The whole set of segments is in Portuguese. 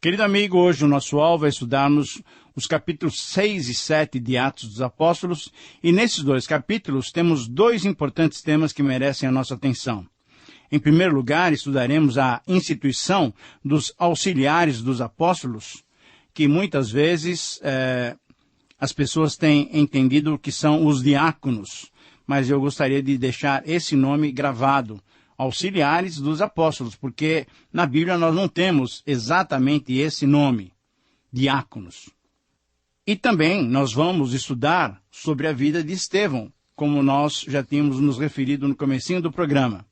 Querido amigo, hoje o nosso alvo é estudarmos os capítulos 6 e 7 de Atos dos Apóstolos, e nesses dois capítulos temos dois importantes temas que merecem a nossa atenção. Em primeiro lugar, estudaremos a instituição dos auxiliares dos apóstolos, que muitas vezes as pessoas têm entendido que são os diáconos, mas eu gostaria de deixar esse nome gravado, auxiliares dos apóstolos, porque na Bíblia nós não temos exatamente esse nome, diáconos. E também nós vamos estudar sobre a vida de Estevão, como nós já tínhamos nos referido no comecinho do programa.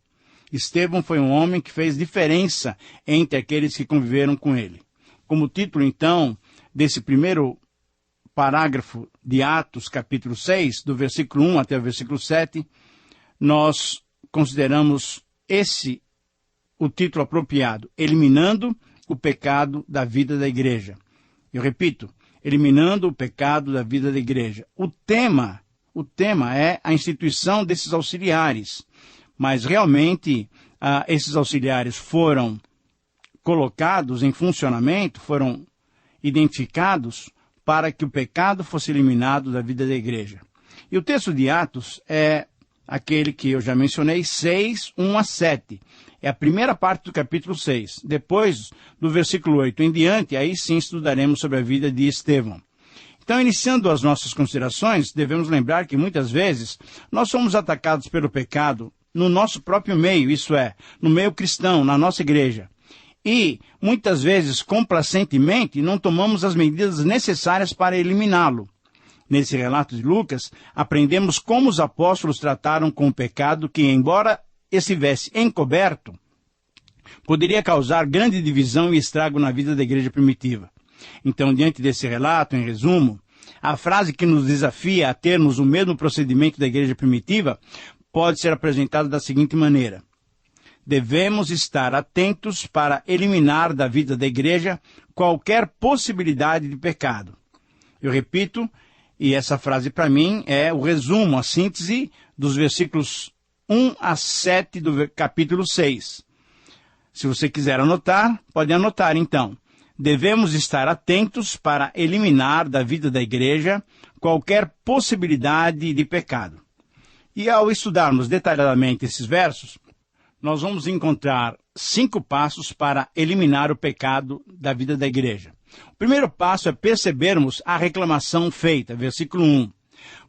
Estevão foi um homem que fez diferença entre aqueles que conviveram com ele. Como título, então, desse primeiro parágrafo de Atos, capítulo 6, do versículo 1 até o versículo 7, nós consideramos o título apropriado, eliminando o pecado da vida da igreja. Eu repito, eliminando o pecado da vida da igreja. O tema é a instituição desses auxiliares, mas realmente esses auxiliares foram colocados em funcionamento, foram identificados para que o pecado fosse eliminado da vida da igreja. E o texto de Atos é aquele que eu já mencionei, 6, 1 a 7. É a primeira parte do capítulo 6. Depois, do versículo 8 em diante, aí sim estudaremos sobre a vida de Estevão. Então, iniciando as nossas considerações, devemos lembrar que muitas vezes nós somos atacados pelo pecado no nosso próprio meio, isso é, no meio cristão, na nossa igreja. E, muitas vezes, complacentemente, não tomamos as medidas necessárias para eliminá-lo. Nesse relato de Lucas, aprendemos como os apóstolos trataram com o pecado que, embora estivesse encoberto, poderia causar grande divisão e estrago na vida da igreja primitiva. Então, diante desse relato, em resumo, a frase que nos desafia a termos o mesmo procedimento da igreja primitiva pode ser apresentada da seguinte maneira: devemos estar atentos para eliminar da vida da igreja qualquer possibilidade de pecado. Eu repito, e essa frase para mim é o resumo, a síntese dos versículos 1 a 7 do capítulo 6. Se você quiser anotar, pode anotar então. Devemos estar atentos para eliminar da vida da igreja qualquer possibilidade de pecado. E ao estudarmos detalhadamente esses versos, nós vamos encontrar 5 passos para eliminar o pecado da vida da igreja. O primeiro passo é percebermos a reclamação feita, versículo 1.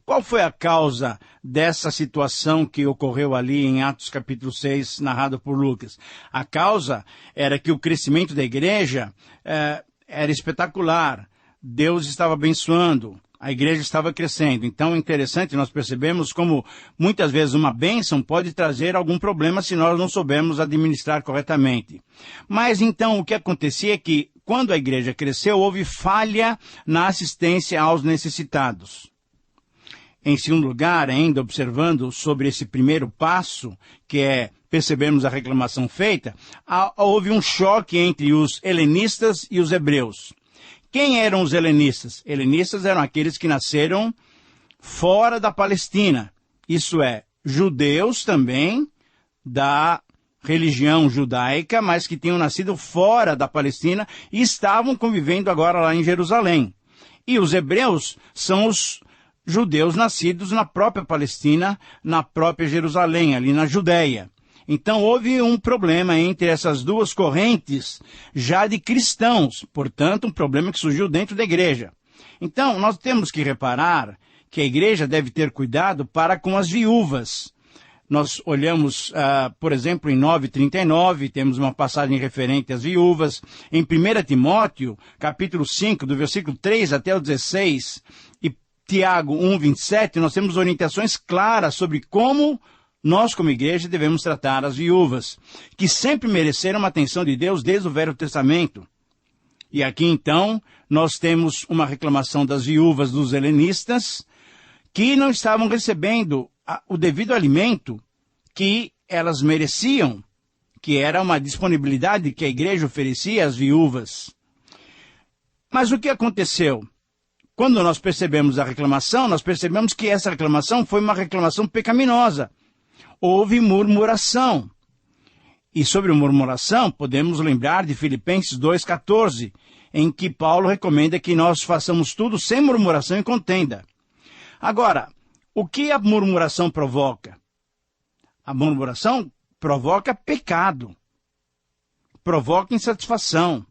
Qual foi a causa dessa situação que ocorreu ali em Atos capítulo 6, narrado por Lucas? A causa era que o crescimento da igreja era espetacular. Deus estava abençoando. A igreja estava crescendo. Então, é interessante, nós percebemos como muitas vezes uma bênção pode trazer algum problema se nós não soubermos administrar corretamente. Mas então, o que acontecia é que, quando a igreja cresceu, houve falha na assistência aos necessitados. Em segundo lugar, ainda observando sobre esse primeiro passo, que é percebermos a reclamação feita, houve um choque entre os helenistas e os hebreus. Quem eram os helenistas? Helenistas eram aqueles que nasceram fora da Palestina. Isso é, judeus também da religião judaica, mas que tinham nascido fora da Palestina e estavam convivendo agora lá em Jerusalém. E os hebreus são os judeus nascidos na própria Palestina, na própria Jerusalém, ali na Judéia. Então, houve um problema entre essas duas correntes já de cristãos, portanto, um problema que surgiu dentro da igreja. Então, nós temos que reparar que a igreja deve ter cuidado para com as viúvas. Nós olhamos, por exemplo, em 9:39, temos uma passagem referente às viúvas. Em 1 Timóteo, capítulo 5, do versículo 3 até o 16, e Tiago 1:27, nós temos orientações claras sobre como nós, como igreja, devemos tratar as viúvas, que sempre mereceram uma atenção de Deus desde o Velho Testamento. E aqui, então, nós temos uma reclamação das viúvas dos helenistas, que não estavam recebendo o devido alimento que elas mereciam, que era uma disponibilidade que a igreja oferecia às viúvas. Mas o que aconteceu? Quando nós percebemos a reclamação, nós percebemos que essa reclamação foi uma reclamação pecaminosa. Houve murmuração. E sobre murmuração, podemos lembrar de Filipenses 2,14, em que Paulo recomenda que nós façamos tudo sem murmuração e contenda. Agora, o que a murmuração provoca? A murmuração provoca pecado, provoca insatisfação,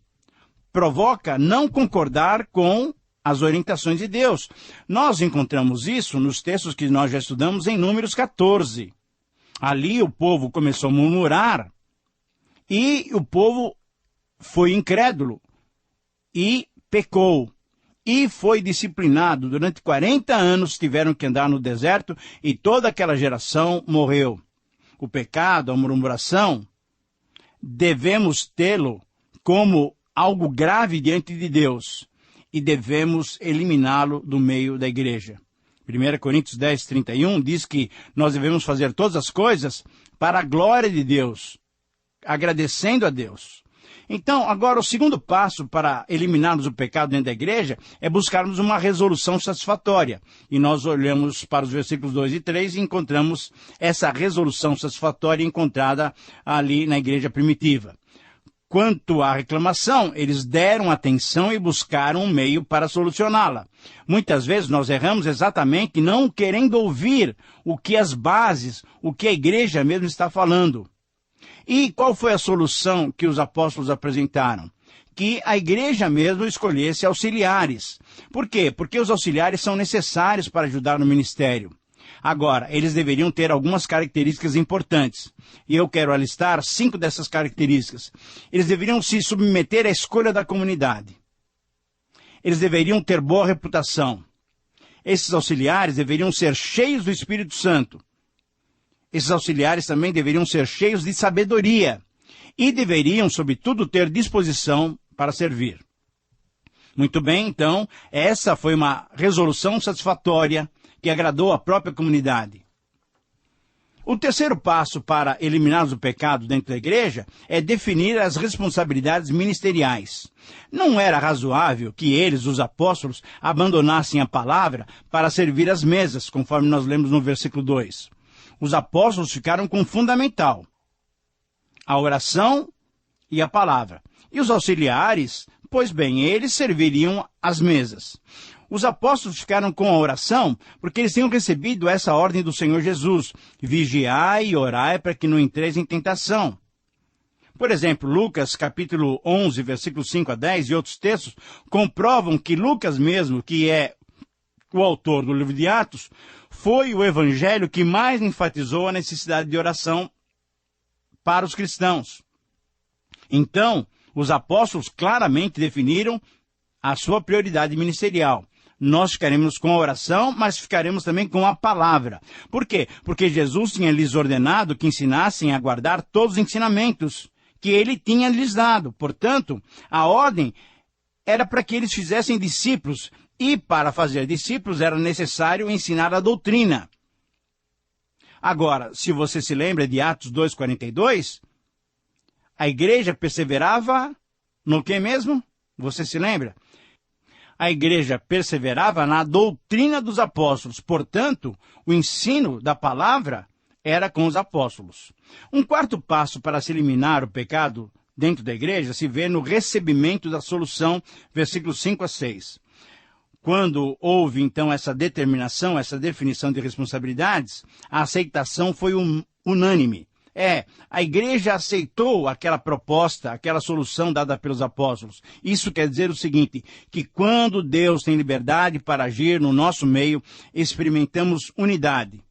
provoca não concordar com as orientações de Deus. Nós encontramos isso nos textos que nós já estudamos em Números 14. Ali o povo começou a murmurar e o povo foi incrédulo e pecou. E foi disciplinado. Durante 40 anos tiveram que andar no deserto e toda aquela geração morreu. O pecado, a murmuração, devemos tê-lo como algo grave diante de Deus e devemos eliminá-lo do meio da igreja. 1 Coríntios 10, 31 diz que nós devemos fazer todas as coisas para a glória de Deus, agradecendo a Deus. Então, agora, o segundo passo para eliminarmos o pecado dentro da igreja é buscarmos uma resolução satisfatória. E nós olhamos para os versículos 2 e 3 e encontramos essa resolução satisfatória encontrada ali na igreja primitiva. Quanto à reclamação, eles deram atenção e buscaram um meio para solucioná-la. Muitas vezes nós erramos exatamente não querendo ouvir o que as bases, o que a igreja mesmo está falando. E qual foi a solução que os apóstolos apresentaram? Que a igreja mesmo escolhesse auxiliares. Por quê? Porque os auxiliares são necessários para ajudar no ministério. Agora, eles deveriam ter algumas características importantes. E eu quero alistar 5 dessas características. Eles deveriam se submeter à escolha da comunidade. Eles deveriam ter boa reputação. Esses auxiliares deveriam ser cheios do Espírito Santo. Esses auxiliares também deveriam ser cheios de sabedoria e deveriam, sobretudo, ter disposição para servir. Muito bem, então, essa foi uma resolução satisfatória que agradou a própria comunidade. O terceiro passo para eliminar o pecado dentro da igreja é definir as responsabilidades ministeriais. Não era razoável que eles, os apóstolos, abandonassem a palavra para servir as mesas, conforme nós lemos no versículo 2. Os apóstolos ficaram com o fundamental, a oração e a palavra. E os auxiliares, pois bem, eles serviriam as mesas. Os apóstolos ficaram com a oração porque eles tinham recebido essa ordem do Senhor Jesus: vigiai e orai para que não entreis em tentação. Por exemplo, Lucas capítulo 11, versículos 5 a 10 e outros textos comprovam que Lucas mesmo, que é o autor do livro de Atos, foi o evangelho que mais enfatizou a necessidade de oração para os cristãos. Então, os apóstolos claramente definiram a sua prioridade ministerial. Nós ficaremos com a oração, mas ficaremos também com a palavra. Por quê? Porque Jesus tinha lhes ordenado que ensinassem a guardar todos os ensinamentos que ele tinha lhes dado. Portanto, a ordem era para que eles fizessem discípulos. E para fazer discípulos era necessário ensinar a doutrina. Agora, se você se lembra de Atos 2,42, a igreja perseverava no que mesmo? Você se lembra? A igreja perseverava na doutrina dos apóstolos. Portanto, o ensino da palavra era com os apóstolos. Um quarto passo para se eliminar o pecado dentro da igreja se vê no recebimento da solução, versículos 5 a 6. Quando houve, então, essa determinação, essa definição de responsabilidades, a aceitação foi unânime. A igreja aceitou aquela proposta, aquela solução dada pelos apóstolos. Isso quer dizer o seguinte, que quando Deus tem liberdade para agir no nosso meio, experimentamos unidade.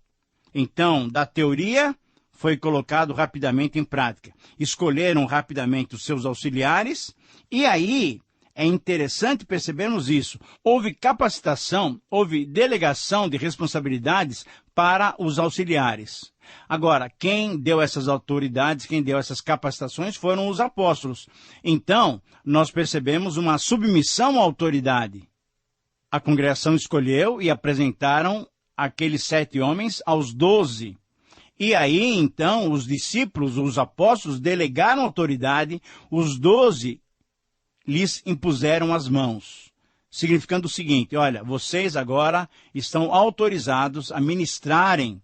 Então, da teoria, foi colocado rapidamente em prática. Escolheram rapidamente os seus auxiliares, e aí é interessante percebermos isso. Houve capacitação, houve delegação de responsabilidades para os auxiliares. Agora, quem deu essas autoridades, quem deu essas capacitações foram os apóstolos. Então, nós percebemos uma submissão à autoridade. A congregação escolheu e apresentaram aqueles 7 homens aos 12. E aí, então, os discípulos, os apóstolos, delegaram autoridade, os 12 lhes impuseram as mãos, significando o seguinte: olha, vocês agora estão autorizados a ministrarem,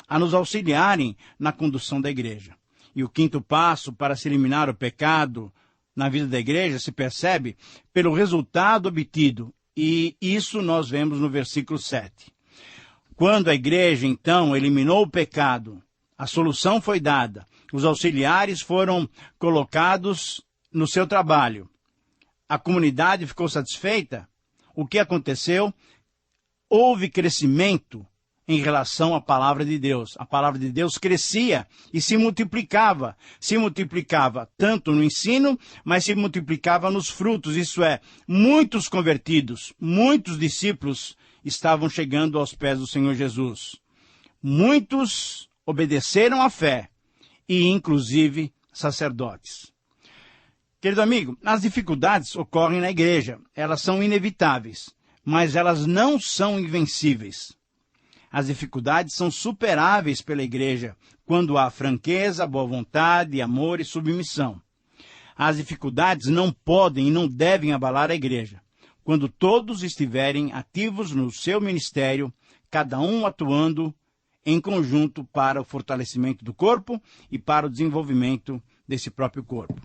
a nos auxiliarem na condução da igreja. E o quinto passo para se eliminar o pecado na vida da igreja se percebe pelo resultado obtido. E isso nós vemos no versículo 7. Quando a igreja, então, eliminou o pecado, a solução foi dada, os auxiliares foram colocados no seu trabalho, a comunidade ficou satisfeita, o que aconteceu? Houve crescimento em relação à palavra de Deus. A palavra de Deus crescia e se multiplicava tanto no ensino, mas se multiplicava nos frutos, isso é, muitos convertidos, muitos discípulos estavam chegando aos pés do Senhor Jesus. Muitos obedeceram à fé, e inclusive sacerdotes. Querido amigo, as dificuldades ocorrem na igreja, elas são inevitáveis, mas elas não são invencíveis. As dificuldades são superáveis pela igreja quando há franqueza, boa vontade, amor e submissão. As dificuldades não podem e não devem abalar a igreja, quando todos estiverem ativos no seu ministério, cada um atuando em conjunto para o fortalecimento do corpo e para o desenvolvimento desse próprio corpo.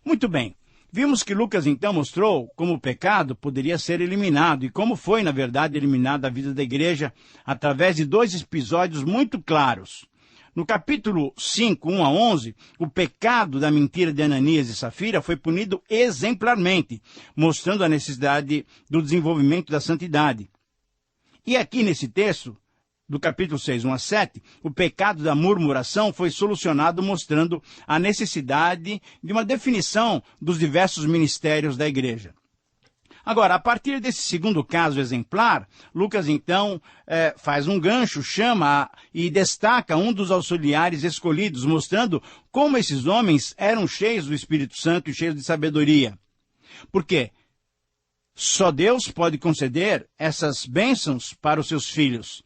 Muito bem, vimos que Lucas então mostrou como o pecado poderia ser eliminado e como foi, na verdade, eliminado da vida da igreja através de 2 episódios muito claros. No capítulo 5, 1 a 11, o pecado da mentira de Ananias e Safira foi punido exemplarmente, mostrando a necessidade do desenvolvimento da santidade. E aqui nesse texto, do capítulo 6, 1 a 7, o pecado da murmuração foi solucionado mostrando a necessidade de uma definição dos diversos ministérios da igreja. Agora, a partir desse segundo caso exemplar, Lucas então faz um gancho, chama e destaca um dos auxiliares escolhidos, mostrando como esses homens eram cheios do Espírito Santo e cheios de sabedoria. Por quê? Só Deus pode conceder essas bênçãos para os seus filhos.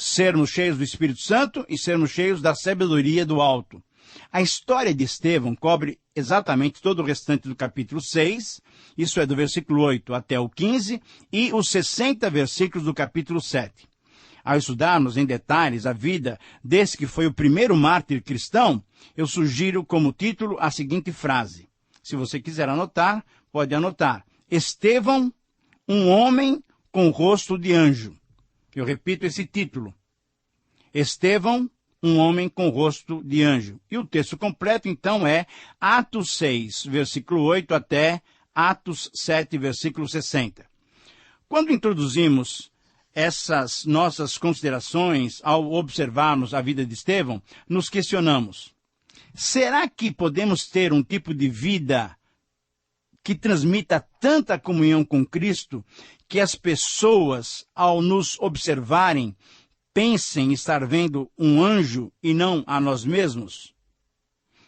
Sermos cheios do Espírito Santo e sermos cheios da sabedoria do alto. A história de Estevão cobre exatamente todo o restante do capítulo 6, isso é do versículo 8 até o 15, e os 60 versículos do capítulo 7. Ao estudarmos em detalhes a vida desse que foi o primeiro mártir cristão, eu sugiro como título a seguinte frase. Se você quiser anotar, pode anotar. Estevão, um homem com rosto de anjo. Eu repito esse título. Estevão, um homem com rosto de anjo. E o texto completo, então, é Atos 6, versículo 8, até Atos 7, versículo 60. Quando introduzimos essas nossas considerações ao observarmos a vida de Estevão, nos questionamos. Será que podemos ter um tipo de vida que transmita tanta comunhão com Cristo que as pessoas, ao nos observarem, pensem estar vendo um anjo e não a nós mesmos?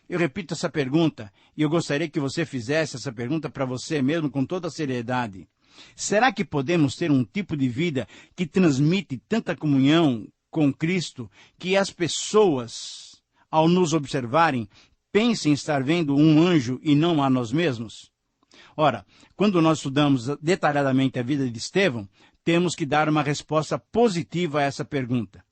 Eu repito essa pergunta e eu gostaria que você fizesse essa pergunta para você mesmo com toda a seriedade. Será que podemos ter um tipo de vida que transmite tanta comunhão com Cristo que as pessoas, ao nos observarem, pensem estar vendo um anjo e não a nós mesmos? Ora, quando nós estudamos detalhadamente a vida de Estevão, temos que dar uma resposta positiva a essa pergunta.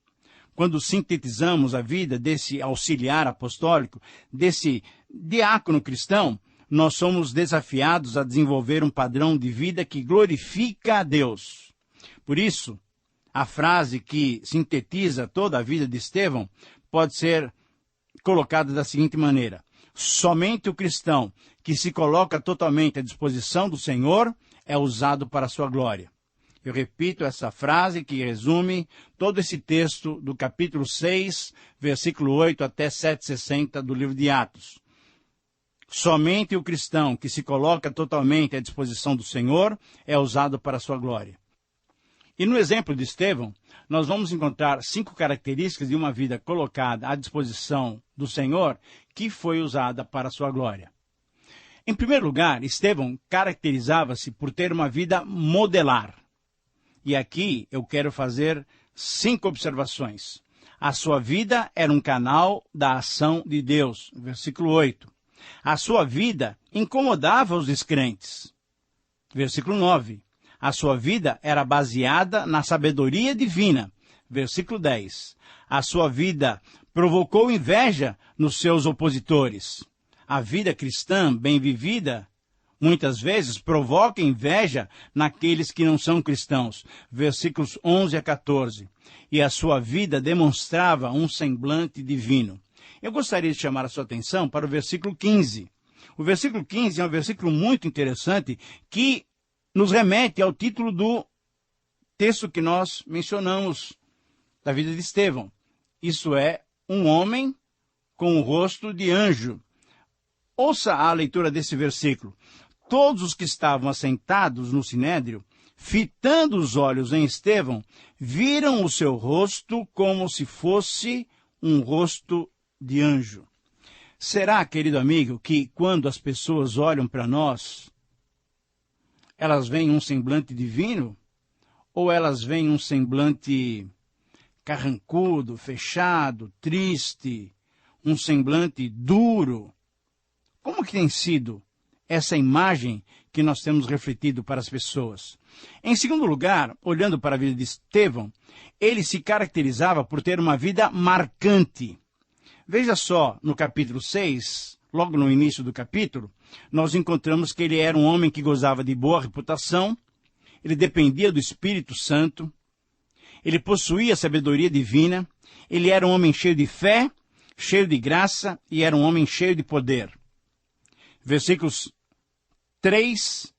Quando sintetizamos a vida desse auxiliar apostólico, desse diácono cristão, nós somos desafiados a desenvolver um padrão de vida que glorifica a Deus. Por isso, a frase que sintetiza toda a vida de Estevão pode ser colocada da seguinte maneira. Somente o cristão que se coloca totalmente à disposição do Senhor é usado para a sua glória. Eu repito essa frase que resume todo esse texto do capítulo 6, versículo 8 até 7,60 do livro de Atos. Somente o cristão que se coloca totalmente à disposição do Senhor é usado para a sua glória. E no exemplo de Estevão, nós vamos encontrar 5 características de uma vida colocada à disposição do Senhor que foi usada para a sua glória. Em primeiro lugar, Estevão caracterizava-se por ter uma vida modelar. E aqui eu quero fazer 5 observações. A sua vida era um canal da ação de Deus. Versículo 8. A sua vida incomodava os descrentes. Versículo 9. A sua vida era baseada na sabedoria divina. Versículo 10. A sua vida provocou inveja nos seus opositores. A vida cristã bem vivida, muitas vezes, provoca inveja naqueles que não são cristãos. Versículos 11 a 14. E a sua vida demonstrava um semblante divino. Eu gostaria de chamar a sua atenção para o versículo 15. O versículo 15 é um versículo muito interessante que nos remete ao título do texto que nós mencionamos da vida de Estevão. Isso é, um homem com o rosto de anjo. Ouça a leitura desse versículo. Todos os que estavam assentados no sinédrio, fitando os olhos em Estevão, viram o seu rosto como se fosse um rosto de anjo. Será, querido amigo, que quando as pessoas olham para nós, elas veem um semblante divino? Ou elas veem um semblante carrancudo, fechado, triste, um semblante duro? Como que tem sido essa imagem que nós temos refletido para as pessoas? Em segundo lugar, olhando para a vida de Estevão, ele se caracterizava por ter uma vida marcante. Veja só, no capítulo 6, logo no início do capítulo, nós encontramos que ele era um homem que gozava de boa reputação, ele dependia do Espírito Santo, ele possuía sabedoria divina, ele era um homem cheio de fé, cheio de graça e era um homem cheio de poder. Versículos 3,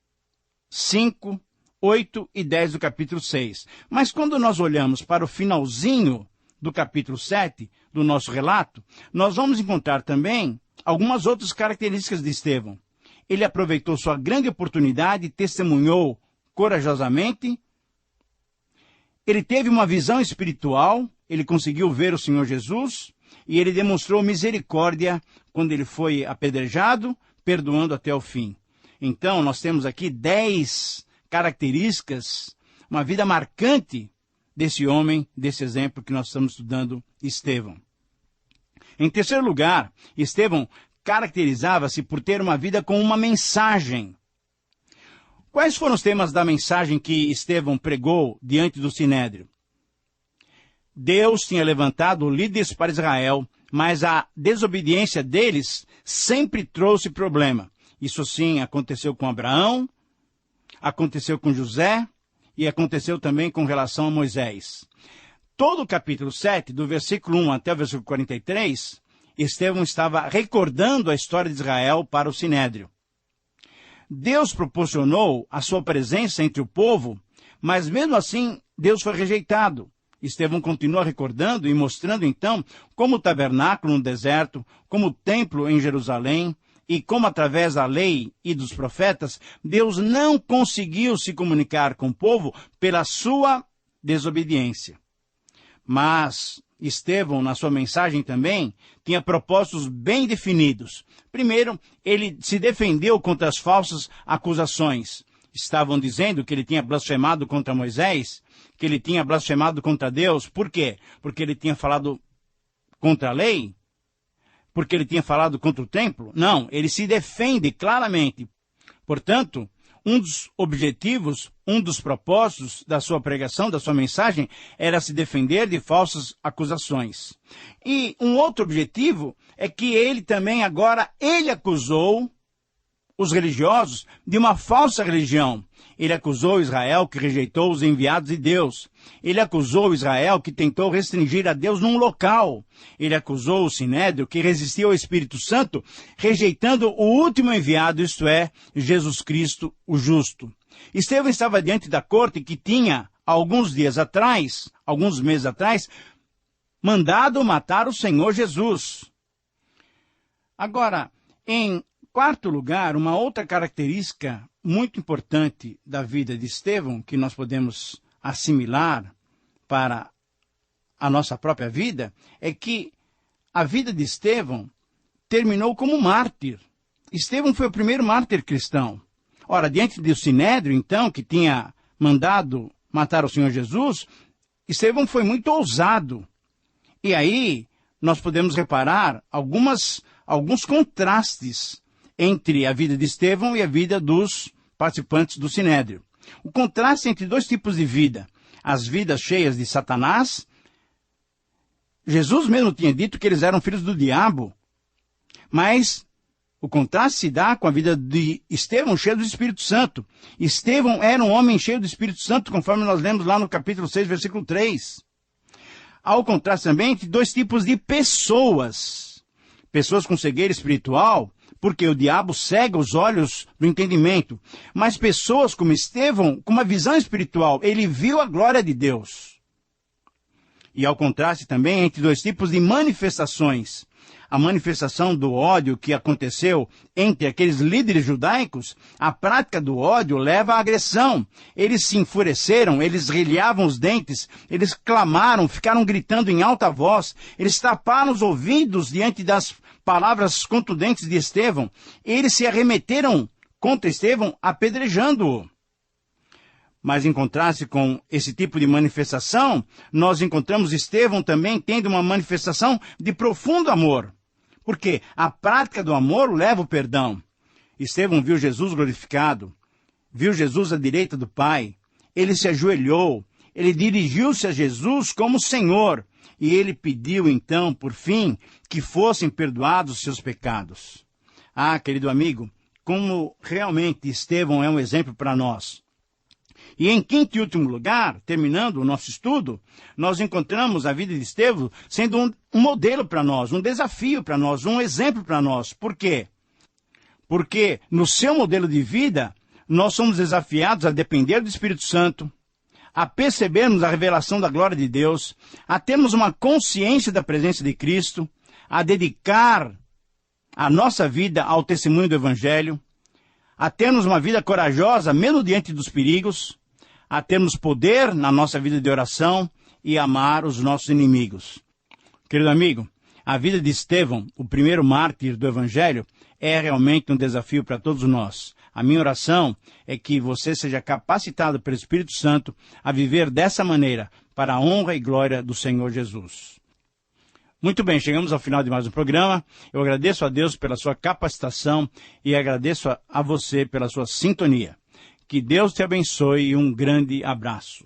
5, 8 e 10 do capítulo 6. Mas quando nós olhamos para o finalzinho do capítulo 7 do nosso relato, nós vamos encontrar também algumas outras características de Estevão. Ele aproveitou sua grande oportunidade e testemunhou corajosamente. Ele teve uma visão espiritual, ele conseguiu ver o Senhor Jesus e ele demonstrou misericórdia quando ele foi apedrejado, perdoando até o fim. Então, nós temos aqui 10 características, uma vida marcante desse homem, desse exemplo que nós estamos estudando, Estevão. Em terceiro lugar, Estevão caracterizava-se por ter uma vida com uma mensagem. Quais foram os temas da mensagem que Estevão pregou diante do Sinédrio? Deus tinha levantado líderes para Israel, mas a desobediência deles sempre trouxe problema. Isso sim aconteceu com Abraão, aconteceu com José e aconteceu também com relação a Moisés. Todo o capítulo 7, do versículo 1 até o versículo 43, Estevão estava recordando a história de Israel para o Sinédrio. Deus proporcionou a sua presença entre o povo, mas mesmo assim Deus foi rejeitado. Estevão continua recordando e mostrando então como o tabernáculo no deserto, como o templo em Jerusalém, e como através da lei e dos profetas, Deus não conseguiu se comunicar com o povo pela sua desobediência. Mas Estevão, na sua mensagem também, tinha propósitos bem definidos. Primeiro, ele se defendeu contra as falsas acusações. Estavam dizendo que ele tinha blasfemado contra Moisés, que ele tinha blasfemado contra Deus. Por quê? Porque ele tinha falado contra a lei? Porque ele tinha falado contra o templo? Não, ele se defende claramente. Portanto, um dos objetivos, um dos propósitos da sua pregação, da sua mensagem, era se defender de falsas acusações. E um outro objetivo é que ele também agora, ele acusou os religiosos de uma falsa religião. Ele acusou Israel que rejeitou os enviados de Deus. Ele acusou Israel que tentou restringir a Deus num local. Ele acusou o Sinédrio que resistiu ao Espírito Santo, rejeitando o último enviado, isto é, Jesus Cristo, o justo. Estevão estava diante da corte que tinha, alguns meses atrás, mandado matar o Senhor Jesus. Agora, em quarto lugar, uma outra característica muito importante da vida de Estevão, que nós podemos assimilar para a nossa própria vida, é que a vida de Estevão terminou como mártir. Estevão foi o primeiro mártir cristão. Ora, diante do Sinédrio, então, que tinha mandado matar o Senhor Jesus, Estevão foi muito ousado. E aí, nós podemos reparar alguns contrastes entre a vida de Estevão e a vida dos participantes do Sinédrio. O contraste entre dois tipos de vida, as vidas cheias de Satanás Jesus mesmo tinha dito que eles eram filhos do diabo. Mas o contraste se dá com a vida de Estevão, cheio do Espírito Santo. Estevão era um homem cheio do Espírito Santo, conforme nós lemos lá no capítulo 6, versículo 3. Há o contraste também entre dois tipos de pessoas. Pessoas com cegueira espiritual, porque o diabo cega os olhos do entendimento. Mas pessoas como Estevão, com uma visão espiritual, ele viu a glória de Deus. E há o contraste também entre dois tipos de manifestações. A manifestação do ódio que aconteceu entre aqueles líderes judaicos, a prática do ódio leva à agressão. Eles se enfureceram, eles rilhavam os dentes, eles clamaram, ficaram gritando em alta voz, eles taparam os ouvidos diante das palavras contundentes de Estevão. Eles se arremeteram contra Estevão, apedrejando-o. Mas em contraste com esse tipo de manifestação, nós encontramos Estevão também tendo uma manifestação de profundo amor. Porque a prática do amor leva o perdão. Estevão viu Jesus glorificado, viu Jesus à direita do Pai, ele se ajoelhou, ele dirigiu-se a Jesus como Senhor, e ele pediu então, por fim, que fossem perdoados seus pecados. Ah, querido amigo, como realmente Estevão é um exemplo para nós. E em quinto e último lugar, terminando o nosso estudo, nós encontramos a vida de Estevão sendo um modelo para nós, um desafio para nós, um exemplo para nós. Por quê? Porque no seu modelo de vida, nós somos desafiados a depender do Espírito Santo, a percebermos a revelação da glória de Deus, a termos uma consciência da presença de Cristo, a dedicar a nossa vida ao testemunho do Evangelho, a termos uma vida corajosa, mesmo diante dos perigos, a termos poder na nossa vida de oração e amar os nossos inimigos. Querido amigo, a vida de Estevão, o primeiro mártir do Evangelho, é realmente um desafio para todos nós. A minha oração é que você seja capacitado pelo Espírito Santo a viver dessa maneira, para a honra e glória do Senhor Jesus. Muito bem, chegamos ao final de mais um programa. Eu agradeço a Deus pela sua capacitação e agradeço a você pela sua sintonia. Que Deus te abençoe e um grande abraço.